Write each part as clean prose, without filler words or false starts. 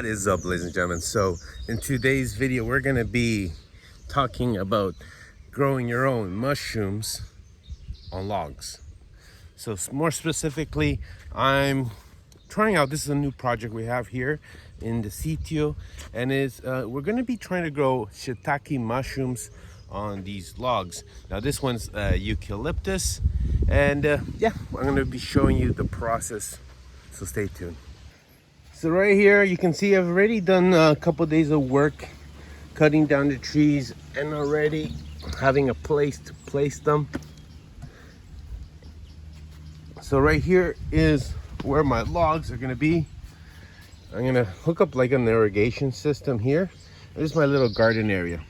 What is up, ladies and gentlemen? So in today's video we're gonna be talking about growing your own mushrooms on logs. So more specifically, I'm trying out, this is a new project we have here in the sitio, and we're gonna be trying to grow shiitake mushrooms on these logs. Now this one's eucalyptus, and yeah, I'm gonna be showing you the process, so stay tuned. So right here you can see I've already done a couple days of work cutting down the trees and already having a place to place them. So right here is where my logs are gonna be. I'm gonna hook up like an irrigation system here. This is my little garden area.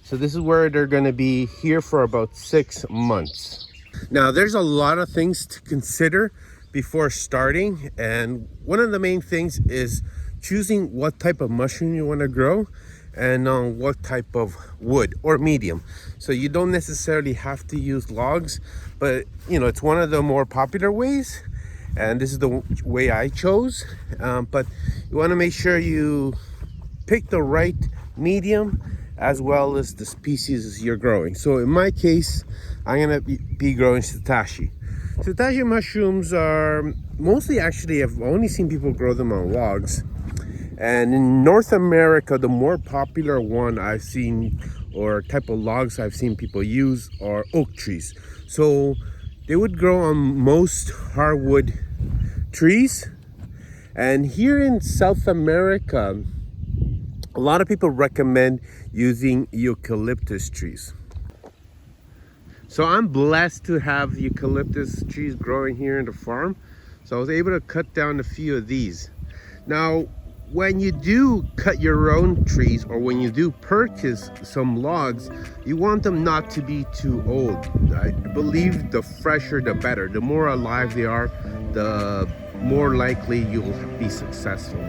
So this is where they're gonna be here for about 6 months. Now there's a lot of things to consider before starting, and one of the main things is choosing what type of mushroom you want to grow and on what type of wood or medium. So you don't necessarily have to use logs, but you know, it's one of the more popular ways, and this is the way I chose. But you want to make sure you pick the right medium as well as the species you're growing. So in my case, I'm gonna be growing Shiitake. Shiitake mushrooms are mostly, actually, I've only seen people grow them on logs. And in North America, the more popular one I've seen, or type of logs I've seen people use, are oak trees. So they would grow on most hardwood trees. And here in South America, a lot of people recommend using eucalyptus trees. So I'm blessed to have eucalyptus trees growing here in the farm. So I was able to cut down a few of these. Now, when you do cut your own trees, or when you do purchase some logs, you want them not to be too old. I believe the fresher the better. The more alive they are, the more likely you'll be successful.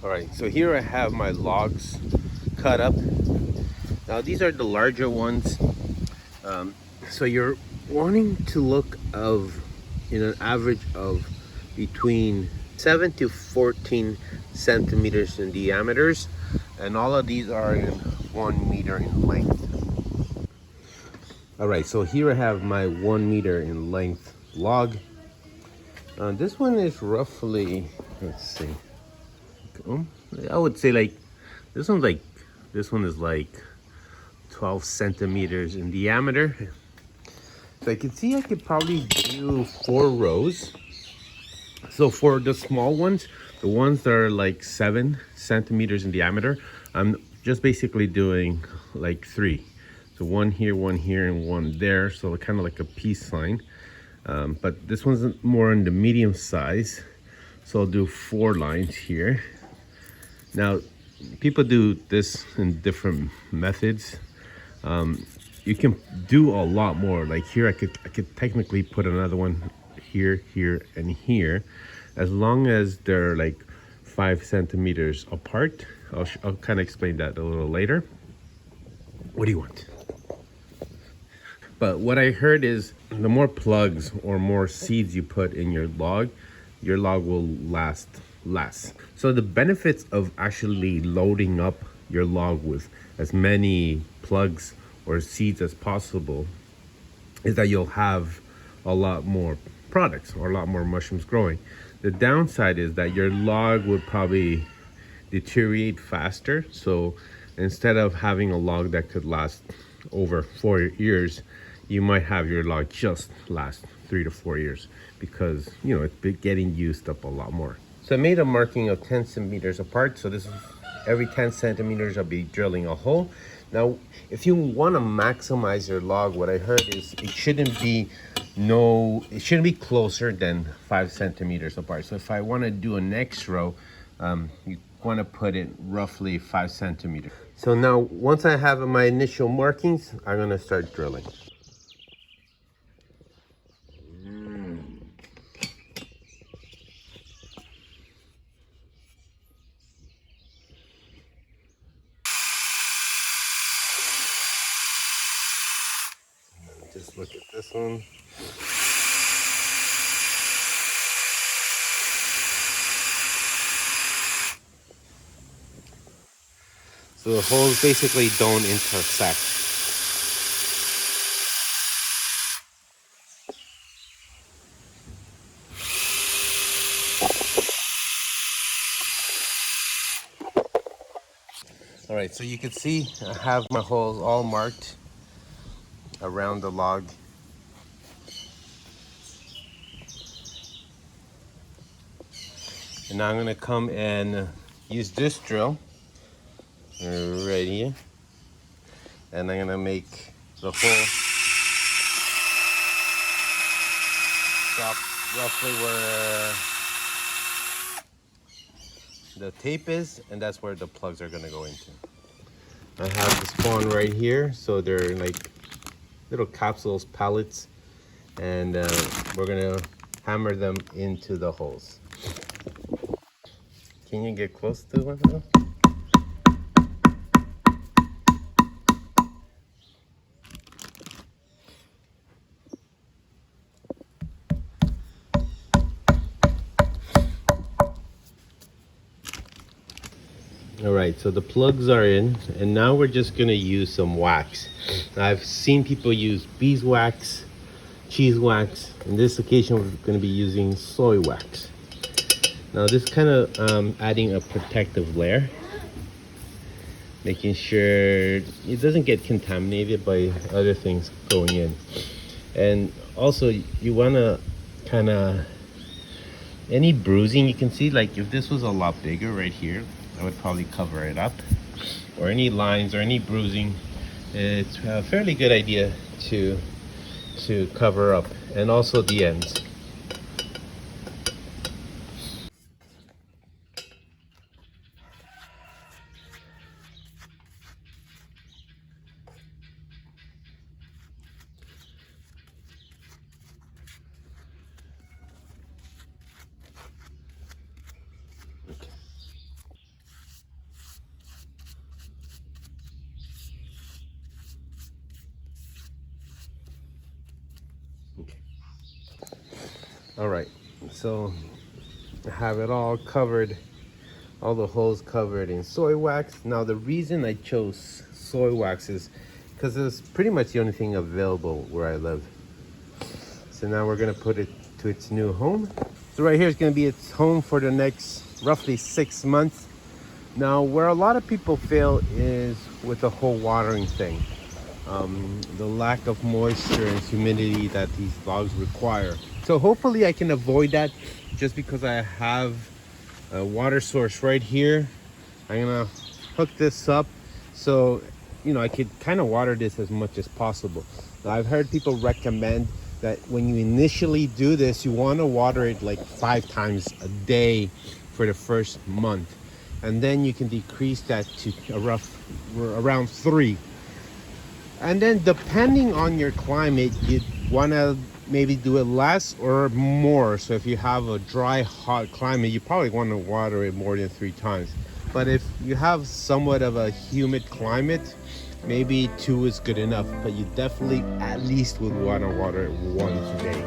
All right, so here I have my logs cut up. Now these are the larger ones. So you're wanting to look of an average of between 7 to 14 centimeters in diameters, and all of these are in 1 meter in length. All right, so here I have my 1 meter in length log. This one is roughly, let's see, I would say like this one is like 12 centimeters in diameter. So I can see I could probably do 4 rows. So for the small ones, the ones that are like 7 centimeters in diameter, I'm just basically doing like 3. So 1 here, 1 here, and 1 there. So kind of like a peace sign. But this one's more in the medium size. So I'll do 4 lines here. Now, people do this in different methods. You can do a lot more. Like here, I could technically put another one here, here, and here, as long as they're like 5 centimeters apart. I'll kind of explain that a little later. What do you want? But what I heard is the more plugs or more seeds you put in your log will last less. So the benefits of actually loading up your log with as many plugs or seeds as possible is that you'll have a lot more products or a lot more mushrooms growing. The downside is that your log would probably deteriorate faster. So instead of having a log that could last over 4 years, you might have your log just last 3 to 4 years because, you know, it's been getting used up a lot more. So I made a marking of 10 centimeters apart. So this is every 10 centimeters I'll be drilling a hole. Now, if you want to maximize your log, what I heard is it shouldn't be closer than 5 centimeters apart. So if I want to do a next row, you want to put it roughly 5 centimeters. So now, once I have my initial markings, I'm going to start drilling. Just look at this one. So the holes basically don't intersect. All right, so you can see I have my holes all marked around the log. And now I'm gonna come and use this drill right here. And I'm gonna make the hole stop roughly where the tape is, and that's where the plugs are gonna go into. I have the spawn right here, so they're like little capsules, pallets, and we're gonna hammer them into the holes. Can you get close to one of them? All right, so the plugs are in, and now we're just gonna use some wax. I've seen people use beeswax, cheese wax. In this occasion, we're gonna be using soy wax. Now this kind of adding a protective layer, making sure it doesn't get contaminated by other things going in. And also you wanna kind of, any bruising you can see, like if this was a lot bigger right here, I would probably cover it up, or any lines or any bruising, it's a fairly good idea to cover up, and also the ends. Okay. All right, so I have it all covered, all the holes covered in soy wax. Now the reason I chose soy wax is because it's pretty much the only thing available where I live. So now we're gonna put it to its new home. So right here is gonna be its home for the next roughly 6 months. Now where a lot of people fail is with the whole watering thing. The lack of moisture and humidity that these logs require. So hopefully I can avoid that, just because I have a water source right here. I'm gonna hook this up so I could kind of water this as much as possible. Now, I've heard people recommend that when you initially do this, you want to water it like 5 times a day for the first month, and then you can decrease that to around 3. And then depending on your climate, you'd want to maybe do it less or more. So if you have a dry, hot climate, you probably want to water it more than 3 times. But if you have somewhat of a humid climate, maybe 2 is good enough. But you definitely at least would want to water it once a day.